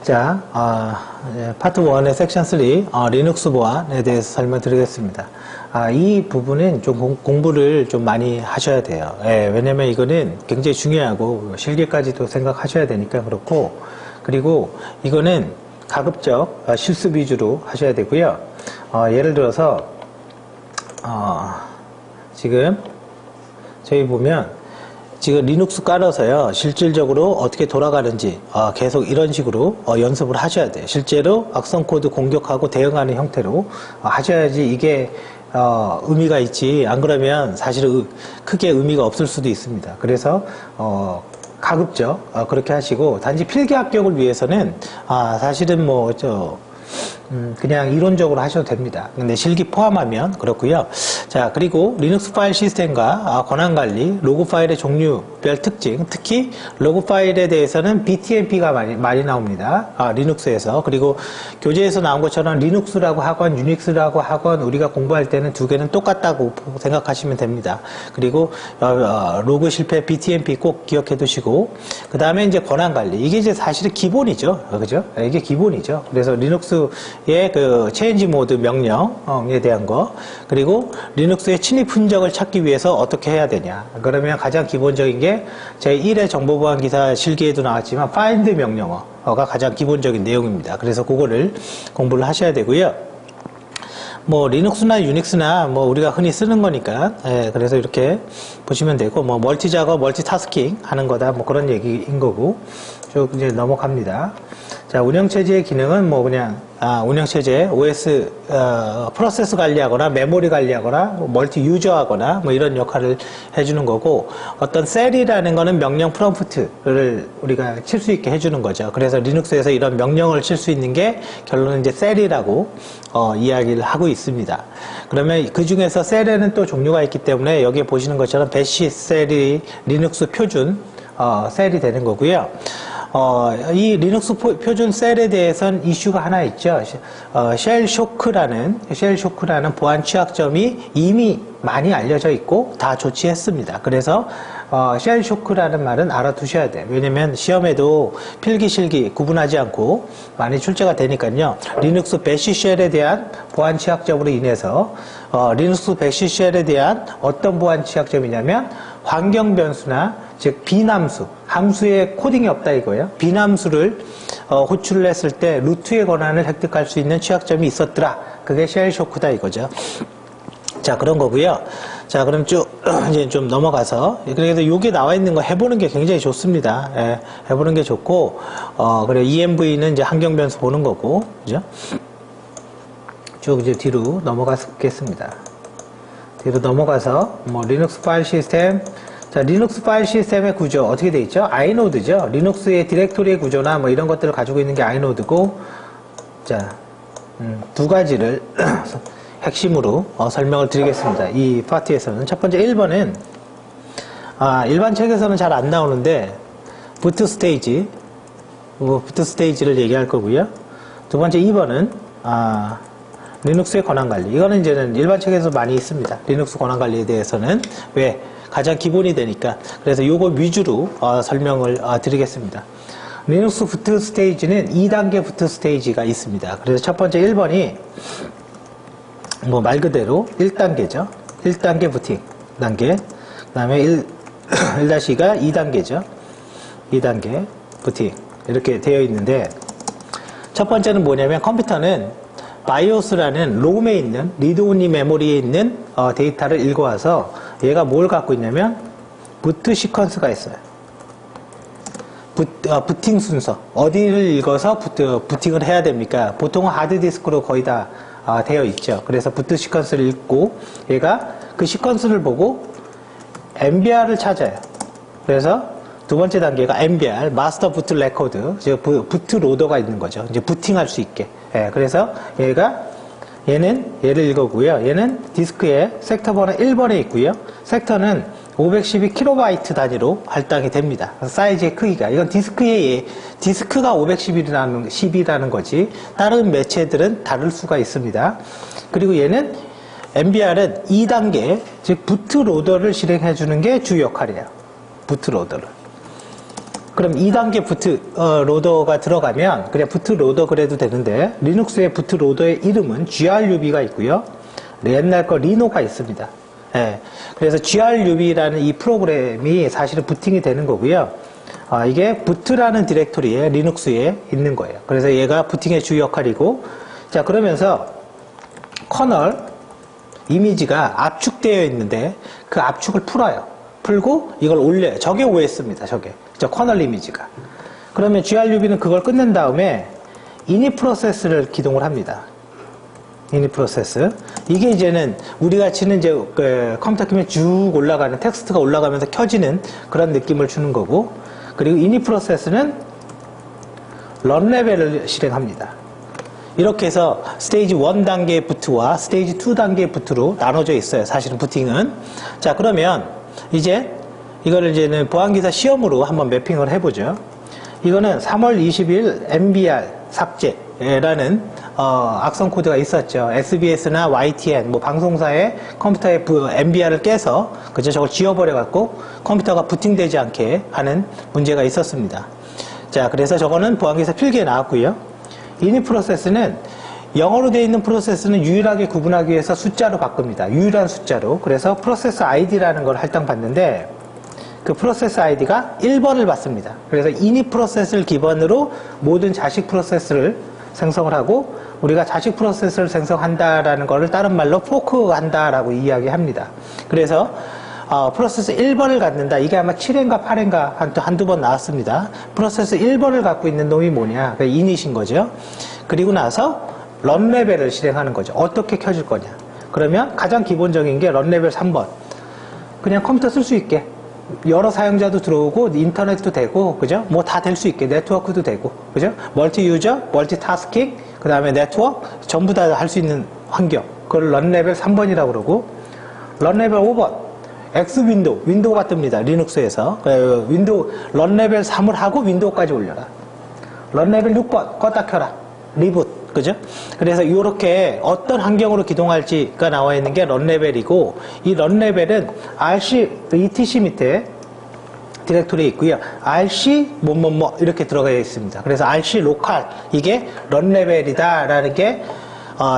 자, 파트 1의 섹션 3, 리눅스 보안에 대해서 설명드리겠습니다. 이 부분은 좀 공부를 좀 많이 하셔야 돼요. 왜냐면 이거는 굉장히 중요하고 실기까지도 생각하셔야 되니까 그렇고, 그리고 이거는 가급적 실습 위주로 하셔야 되고요. 예를 들어서 지금 저희 보면 지금 리눅스 깔아서요, 실질적으로 어떻게 돌아가는지 계속 이런 식으로 연습을 하셔야 돼요. 실제로 악성 코드 공격하고 대응하는 형태로 하셔야지 이게 의미가 있지, 안 그러면 사실은 크게 의미가 없을 수도 있습니다. 그래서 가급적 그렇게 하시고, 단지 필기 합격을 위해서는 사실은 그냥 이론적으로 하셔도 됩니다. 근데 실기 포함하면 그렇고요. 자, 그리고 리눅스 파일 시스템과 권한관리, 로그 파일의 종류별 특징, 특히 로그 파일에 대해서는 BTMP가 많이 나옵니다. 리눅스에서. 그리고 교재에서 나온 것처럼 리눅스라고 하건 유닉스라고 하건 우리가 공부할 때는 두 개는 똑같다고 생각하시면 됩니다. 그리고 로그 실패 BTMP 꼭 기억해 두시고, 그 다음에 이제 권한관리, 이게 이제 사실은 기본이죠. 그죠? 이게 기본이죠. 그래서 리눅스의 그 체인지 모드 명령에 대한 거, 그리고 리눅스의 침입 흔적을 찾기 위해서 어떻게 해야 되냐. 그러면 가장 기본적인 게 제1회 정보보안 기사 실기에도 나왔지만 find 명령어가 가장 기본적인 내용입니다. 그래서 그거를 공부를 하셔야 되고요. 리눅스나 유닉스나 우리가 흔히 쓰는 거니까, 그래서 이렇게 보시면 되고, 멀티 작업, 멀티타스킹 하는 거다, 그런 얘기인 거고, 쭉 이제 넘어갑니다. 자, 운영체제의 기능은 그냥, 운영체제, OS, 프로세스 관리하거나, 메모리 관리하거나, 멀티 유저하거나, 이런 역할을 해주는 거고, 어떤 셀이라는 거는 명령 프롬프트를 우리가 칠 수 있게 해주는 거죠. 그래서 리눅스에서 이런 명령을 칠 수 있는 게 결론은 이제 셀이라고, 이야기를 하고 있습니다. 그러면 그 중에서 셀에는 또 종류가 있기 때문에 여기에 보시는 것처럼 배시 셀이 리눅스 표준, 셀이 되는 거고요. 이 리눅스 표준 셀에 대해서는 이슈가 하나 있죠. 쉘 쇼크라는 보안 취약점이 이미 많이 알려져 있고 다 조치했습니다. 그래서 쉘 쇼크라는 말은 알아두셔야 돼요. 왜냐면 시험에도 필기 실기 구분하지 않고 많이 출제가 되니까요. 리눅스 배시 쉘에 대한 보안 취약점으로 인해서 리눅스 배시 쉘에 대한 어떤 보안 취약점이냐면 환경 변수나 즉 비남수, 함수에 코딩이 없다 이거예요. 비남수를 호출을 했을 때 루트의 권한을 획득할 수 있는 취약점이 있었더라. 그게 쉘 쇼크다 이거죠. 자, 그런 거고요. 자, 그럼 쭉 이제 좀 넘어가서, 그래서 여기 나와 있는 거 해보는 게 굉장히 좋습니다. 해보는 게 좋고, 그래 ENV는 이제 환경 변수 보는 거고, 그죠? 쭉 이제 뒤로 넘어가겠습니다. 뒤로 넘어가서 리눅스 파일 시스템. 자, 리눅스 파일 시스템의 구조 어떻게 돼 있죠? 아이노드죠. 리눅스의 디렉토리의 구조나 이런 것들을 가지고 있는 게 아이노드고, 자, 두 가지를 핵심으로 설명을 드리겠습니다. 이 파트에서는 첫 번째 1번은 일반 책에서는 잘 안 나오는데 부트 스테이지, 부트 스테이지를 얘기할 거고요. 두 번째 2번은 리눅스의 권한관리. 이거는 이제는 일반 책에서 많이 있습니다. 리눅스 권한관리에 대해서는. 왜? 가장 기본이 되니까. 그래서 요거 위주로 설명을 드리겠습니다. 리눅스 부트 스테이지는 2단계 부트 스테이지가 있습니다. 그래서 첫 번째 1번이 말 그대로 1단계죠. 1단계 부팅 단계. 그 다음에 1-2가 2단계죠. 2단계 부팅. 이렇게 되어 있는데, 첫 번째는 뭐냐면 컴퓨터는 바이오스라는 롬에 있는 리드오니 메모리에 있는 데이터를 읽어와서 얘가 뭘 갖고 있냐면 부트 시퀀스가 있어요. 부팅 순서. 어디를 읽어서 부팅을 해야 됩니까? 보통은 하드디스크로 거의 다 되어 있죠. 그래서 부트 시퀀스를 읽고 얘가 그 시퀀스를 보고 MBR을 찾아요. 그래서 두 번째 단계가 MBR, 마스터 부트 레코드, 즉 부트 로더가 있는 거죠. 이제 부팅할 수 있게. 그래서 얘는 얘를 읽어고요. 얘는 디스크에 섹터 번호 1번에 있고요. 섹터는 512KB 단위로 할당이 됩니다. 사이즈의 크기가, 이건 디스크가 510이라는 거지 다른 매체들은 다를 수가 있습니다. 그리고 얘는 MBR은 2단계, 즉 부트 로더를 실행해 주는 게 주 역할이에요. 부트 로더를. 그럼 2단계 부트 로더가 들어가면 그냥 부트 로더 그래도 되는데, 리눅스의 부트 로더의 이름은 GRUB가 있고요. 옛날 거 리노가 있습니다. 예. 그래서 GRUB라는 이 프로그램이 사실은 부팅이 되는 거고요. 이게 부트라는 디렉토리에 리눅스에 있는 거예요. 그래서 얘가 부팅의 주 역할이고, 자, 그러면서 커널 이미지가 압축되어 있는데 그 압축을 풀어요. 풀고 이걸 올려요. 저게 OS입니다. 저게. 저 커널 이미지가. 그러면 GRUB는 그걸 끝낸 다음에 이닛 프로세스를 기동을 합니다. 이닛 프로세스. 이게 이제는 우리가 치는 이제 컴퓨터 키면 쭉 올라가는 텍스트가 올라가면서 켜지는 그런 느낌을 주는 거고, 그리고 이닛 프로세스는 런 레벨을 실행합니다. 이렇게 해서 스테이지 1 단계의 부트와 스테이지 2 단계의 부트로 나눠져 있어요. 사실은 부팅은. 자, 그러면 이제 이거를 이제는 보안기사 시험으로 한번 매핑을 해보죠. 이거는 3월 20일 MBR 삭제라는 악성 코드가 있었죠. SBS나 YTN 뭐 방송사의 컴퓨터의 MBR을 깨서 그저 저걸 지워버려 갖고 컴퓨터가 부팅되지 않게 하는 문제가 있었습니다. 자, 그래서 저거는 보안기사 필기에 나왔고요. 이닛 프로세스는 영어로 되어 있는 프로세스는 유일하게 구분하기 위해서 숫자로 바꿉니다. 유일한 숫자로. 그래서 프로세스 ID라는 걸 할당받는데 그 프로세스 ID가 1번을 받습니다. 그래서 이닛 프로세스를 기반으로 모든 자식 프로세스를 생성을 하고, 우리가 자식 프로세스를 생성한다라는 것을 다른 말로 포크한다라고 이야기합니다. 그래서 프로세스 1번을 갖는다. 이게 아마 7회인가 8회인가 한두 번 나왔습니다. 프로세스 1번을 갖고 있는 놈이 뭐냐? 그 이닛인 거죠. 그리고 나서 런 레벨을 실행하는 거죠. 어떻게 켜질 거냐? 그러면 가장 기본적인 게 런 레벨 3번. 그냥 컴퓨터 쓸 수 있게. 여러 사용자도 들어오고 인터넷도 되고, 그죠? 뭐 다 될 수 있게, 네트워크도 되고, 그죠? 멀티 유저, 멀티 타스킹, 그 다음에 네트워크 전부 다 할 수 있는 환경. 그걸 런 레벨 3번이라고 그러고, 런 레벨 5번 X 윈도우가 뜹니다. 리눅스에서 윈도우 런 레벨 3을 하고 윈도우까지 올려라. 런 레벨 6번 껐다 켜라. 리부트. 그죠? 그래서 이렇게 어떤 환경으로 기동할지가 나와 있는 게 런 레벨이고, 이 런 레벨은 RC, ETC 밑에 디렉토리에 있고요. RC 뭐뭐뭐 이렇게 들어가 있습니다. 그래서 RC 로컬, 이게 런 레벨이다라는 게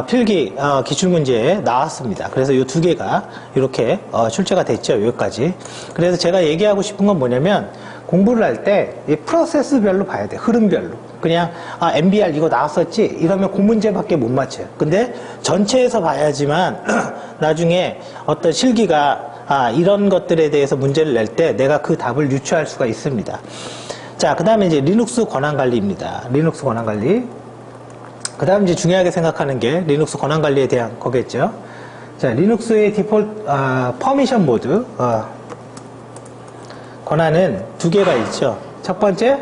필기 기출문제에 나왔습니다. 그래서 이 두 개가 이렇게 출제가 됐죠. 여기까지. 그래서 제가 얘기하고 싶은 건 뭐냐면, 공부를 할 때 이 프로세스별로 봐야 돼. 흐름별로. 그냥 MBR 이거 나왔었지? 이러면 그 문제밖에 못 맞춰요. 근데 전체에서 봐야지만 나중에 어떤 실기가 이런 것들에 대해서 문제를 낼 때 내가 그 답을 유추할 수가 있습니다. 자, 그 다음에 이제 리눅스 권한관리입니다. 리눅스 권한관리. 그 다음 이제 중요하게 생각하는 게 리눅스 권한관리에 대한 거겠죠. 자, 리눅스의 디폴트 퍼미션 모드 권한은 두 개가 있죠. 첫 번째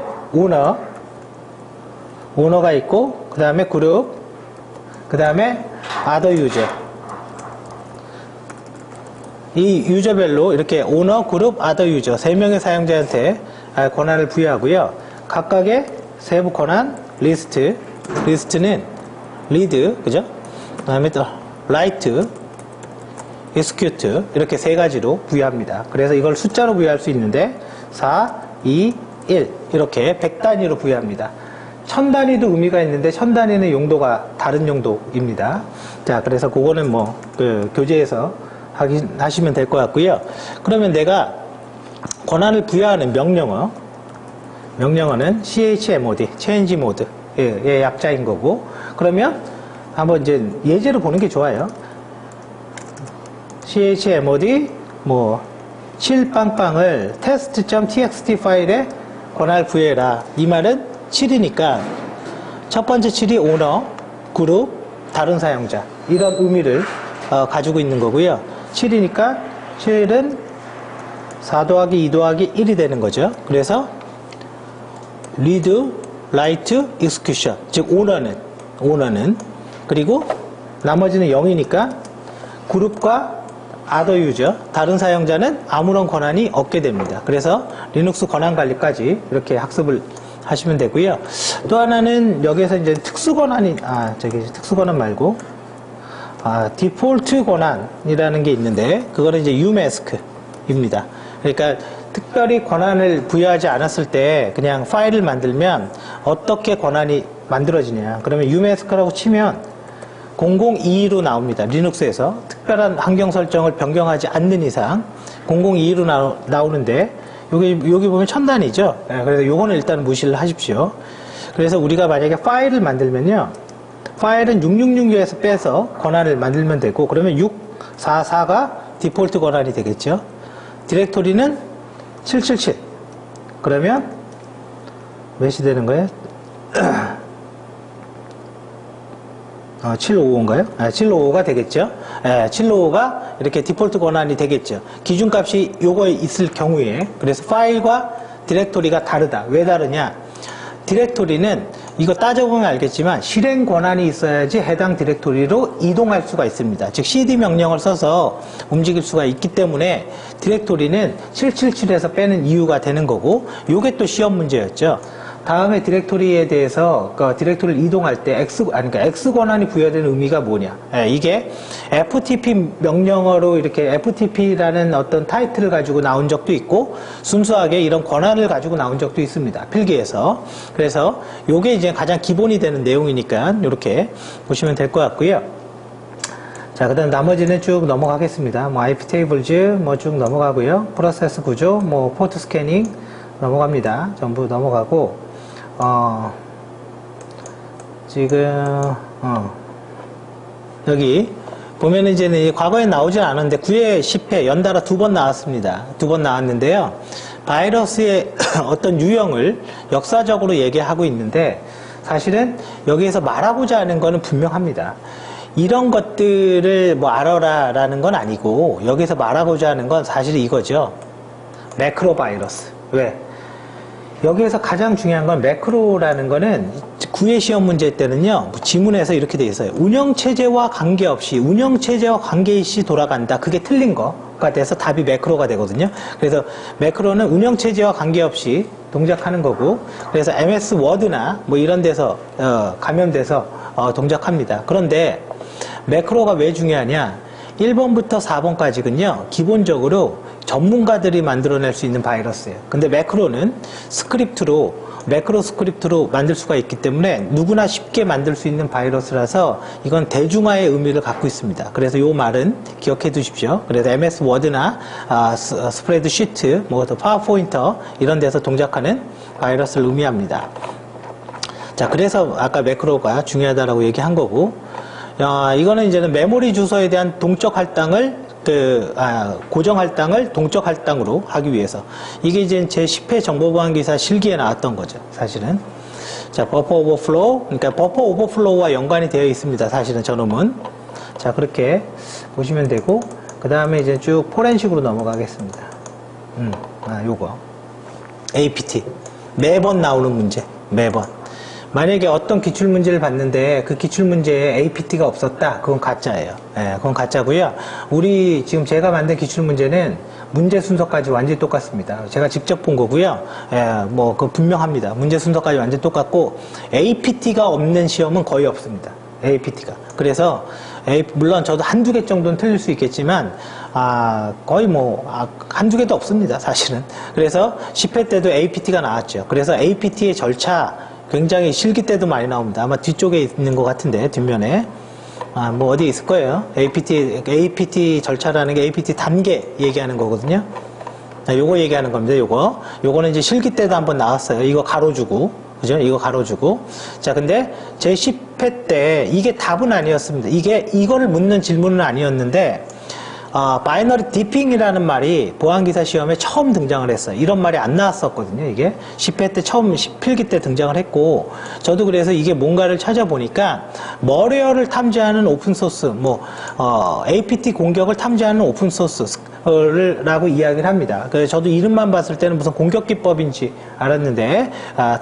오너가 있고, 그 다음에 그룹, 그 다음에 other user. 이 유저별로 이렇게 오너, 그룹, other user 세 명의 사용자한테 권한을 부여하고요. 각각의 세부 권한 리스트는 read, 그죠? 그 다음에 또 write, execute 이렇게 세 가지로 부여합니다. 그래서 이걸 숫자로 부여할 수 있는데 4, 2, 1 이렇게 100단위로 부여합니다. 1000단위도 의미가 있는데 1000단위는 용도가 다른 용도입니다. 자, 그래서 그거는 뭐 교재에서 하시면 될 것 같고요. 그러면 내가 권한을 부여하는 명령어는 chmod, change mode 의 약자인 거고, 그러면 한번 이제 예제로 보는 게 좋아요. chmod 뭐 7빵빵을 test.txt 파일에 권한을 부여해라. 이 말은 7이니까 첫 번째 7이 오너, 그룹, 다른 사용자 이런 의미를 가지고 있는 거고요. 7이니까 7은 4 더하기 2 더하기 1이 되는 거죠. 그래서 read, write, execution 즉 오너는 그리고 나머지는 0이니까 그룹과 other user 다른 사용자는 아무런 권한이 없게 됩니다. 그래서 리눅스 권한 관리까지 이렇게 학습을 하시면 되고요. 또 하나는 여기에서 이제 특수 권한이 특수 권한 말고 디폴트 권한이라는 게 있는데, 그거는 이제 UMask입니다. 그러니까 특별히 권한을 부여하지 않았을 때 그냥 파일을 만들면 어떻게 권한이 만들어지냐. 그러면 umask라고 치면 0022로 나옵니다. 리눅스에서 특별한 환경 설정을 변경하지 않는 이상 0022로 나오는데 여기 보면 첨단이죠. 그래서 요거는 일단 무시를 하십시오. 그래서 우리가 만약에 파일을 만들면요, 파일은 666에서 빼서 권한을 만들면 되고, 그러면 644가 디폴트 권한이 되겠죠. 디렉토리는 777. 그러면 몇이 되는 거예요? 755인가요? 755가 되겠죠. 755가 이렇게 디폴트 권한이 되겠죠. 기준값이 요거에 있을 경우에. 그래서 파일과 디렉토리가 다르다. 왜 다르냐? 디렉토리는 이거 따져보면 알겠지만 실행 권한이 있어야지 해당 디렉토리로 이동할 수가 있습니다. 즉 cd 명령을 써서 움직일 수가 있기 때문에 디렉토리는 777에서 빼는 이유가 되는 거고, 요게 또 시험 문제였죠. 다음에 디렉토리에 대해서 디렉토리를 이동할 때 X 권한이 부여되는 의미가 뭐냐. 이게 FTP 명령어로 이렇게 FTP라는 어떤 타이틀을 가지고 나온 적도 있고 순수하게 이런 권한을 가지고 나온 적도 있습니다. 필기에서. 그래서 요게 이제 가장 기본이 되는 내용이니까 이렇게 보시면 될 것 같고요. 자, 그 다음 나머지는 쭉 넘어가겠습니다. 뭐 IP 테이블즈 뭐 쭉 넘어가고요. 프로세스 구조, 뭐 포트 스캐닝 넘어갑니다. 전부 넘어가고 지금 여기 보면은 이제는 과거에 나오지 않았는데 9회, 10회 연달아 2번 나왔습니다. 2번 나왔는데요. 바이러스의 어떤 유형을 역사적으로 얘기하고 있는데 사실은 여기에서 말하고자 하는 거는 분명합니다. 이런 것들을 뭐 알아라 라는 건 아니고 여기서 말하고자 하는 건 사실 이거죠. 매크로 바이러스. 왜? 여기에서 가장 중요한 건 매크로라는 거는 9회 시험 문제 때는요, 지문에서 이렇게 돼 있어요. 운영체제와 관계없이, 운영체제와 관계없이 돌아간다. 그게 틀린 거가 돼서 답이 매크로가 되거든요. 그래서 매크로는 운영체제와 관계없이 동작하는 거고, 그래서 MS 워드나 뭐 이런 데서, 감염돼서, 동작합니다. 그런데 매크로가 왜 중요하냐? 1번부터 4번까지는요, 기본적으로 전문가들이 만들어낼 수 있는 바이러스예요. 근데 매크로는 매크로 스크립트로 만들 수가 있기 때문에 누구나 쉽게 만들 수 있는 바이러스라서 이건 대중화의 의미를 갖고 있습니다. 그래서 이 말은 기억해 두십시오. 그래서 MS 워드나 스프레드시트, 뭐 파워포인터 이런 데서 동작하는 바이러스를 의미합니다. 자, 그래서 아까 매크로가 중요하다라고 얘기한 거고, 이거는 이제는 메모리 주소에 대한 동적 할당을 고정 할당을 동적 할당으로 하기 위해서. 이게 이제 제 10회 정보보안 기사 실기에 나왔던 거죠, 사실은. 자, 버퍼 오버플로우. 그러니까 버퍼 오버플로우와 연관이 되어 있습니다, 사실은 저놈은. 자, 그렇게 보시면 되고, 그 다음에 이제 쭉 포렌식으로 넘어가겠습니다. 요거. APT. 매번 나오는 문제. 매번. 만약에 어떤 기출문제를 봤는데 그 기출문제에 APT가 없었다. 그건 가짜예요. 그건 가짜고요. 우리 지금 제가 만든 기출문제는 문제 순서까지 완전히 똑같습니다. 제가 직접 본 거고요. 뭐 그 분명합니다. 문제 순서까지 완전히 똑같고 APT가 없는 시험은 거의 없습니다. APT가. 그래서 물론 저도 한두 개 정도는 틀릴 수 있겠지만 거의 한두 개도 없습니다. 사실은. 그래서 10회 때도 APT가 나왔죠. 그래서 APT의 절차 굉장히 실기 때도 많이 나옵니다. 아마 뒤쪽에 있는 것 같은데, 뒷면에. 뭐 어디 있을 거예요. APT 절차라는 게 APT 단계 얘기하는 거거든요. 요거 얘기하는 겁니다, 요거는 이제 실기 때도 한번 나왔어요. 이거 가로주고. 그죠? 이거 가로주고. 자, 근데 제 10회 때 이게 답은 아니었습니다. 이거를 묻는 질문은 아니었는데, 바이너리 디핑이라는 말이 보안기사 시험에 처음 등장을 했어요. 이런 말이 안 나왔었거든요. 이게 10회 때 처음 필기 때 등장을 했고, 저도 그래서 이게 뭔가를 찾아보니까 머레어를 탐지하는 오픈소스, APT 공격을 탐지하는 오픈소스라고 이야기를 합니다. 그래서 저도 이름만 봤을 때는 무슨 공격 기법인지 알았는데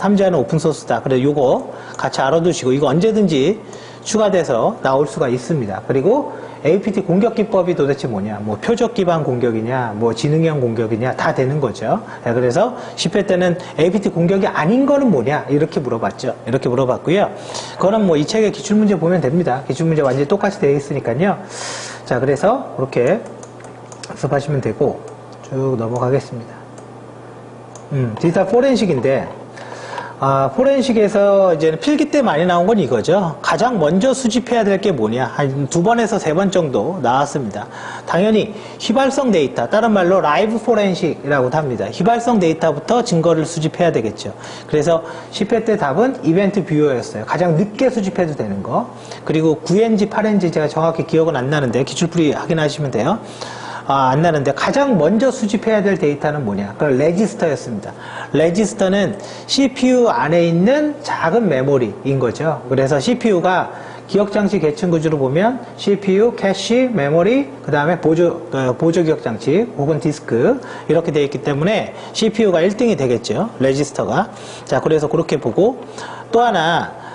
탐지하는 오픈소스다. 그래서 요거 같이 알아두시고, 이거 언제든지 추가돼서 나올 수가 있습니다. 그리고 APT 공격 기법이 도대체 뭐냐, 뭐 표적 기반 공격이냐, 뭐 지능형 공격이냐, 다 되는 거죠. 그래서 10회 때는 APT 공격이 아닌 거는 뭐냐, 이렇게 물어봤죠. 이렇게 물어봤고요. 그거는 뭐 이 책의 기출문제 보면 됩니다. 기출문제 완전히 똑같이 되어 있으니까요. 자, 그래서 그렇게 학습하시면 되고 쭉 넘어가겠습니다. 디지털 포렌식인데, 포렌식에서 이제 필기 때 많이 나온 건 이거죠. 가장 먼저 수집해야 될 게 뭐냐. 한 2번에서 3번 정도 나왔습니다. 당연히 휘발성 데이터, 다른 말로 라이브 포렌식이라고도 합니다. 휘발성 데이터부터 증거를 수집해야 되겠죠. 그래서 10회 때 답은 이벤트 뷰어였어요. 가장 늦게 수집해도 되는 거. 그리고 9N지, 8N지 제가 정확히 기억은 안 나는데 기출풀이 확인하시면 돼요. 안 나는데 가장 먼저 수집해야 될 데이터는 뭐냐? 그건 레지스터였습니다. 레지스터는 CPU 안에 있는 작은 메모리인 거죠. 그래서 CPU가 기억장치 계층 구조로 보면 CPU, 캐시, 메모리, 그 다음에 보조 기억장치 혹은 디스크 이렇게 되어 있기 때문에 CPU가 1등이 되겠죠. 레지스터가. 자, 그래서 그렇게 보고 또 하나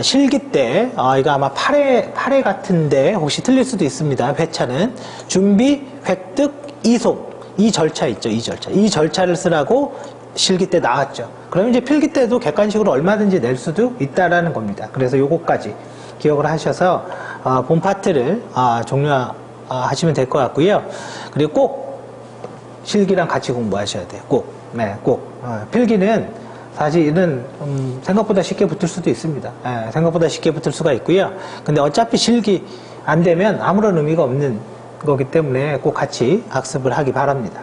실기 때, 이거 아마 8회 같은데, 혹시 틀릴 수도 있습니다. 회차는. 준비, 획득, 이송. 이 절차 있죠, 이 절차. 이 절차를 쓰라고 실기 때 나왔죠. 그러면 이제 필기 때도 객관식으로 얼마든지 낼 수도 있다라는 겁니다. 그래서 요거까지 기억을 하셔서, 본 파트를, 종료하시면 될 것 같고요. 그리고 꼭 실기랑 같이 공부하셔야 돼요. 꼭. 네, 꼭. 필기는 사실은 생각보다 쉽게 붙을 수도 있습니다. 생각보다 쉽게 붙을 수가 있고요. 근데 어차피 실기 안 되면 아무런 의미가 없는 거기 때문에 꼭 같이 학습을 하기 바랍니다.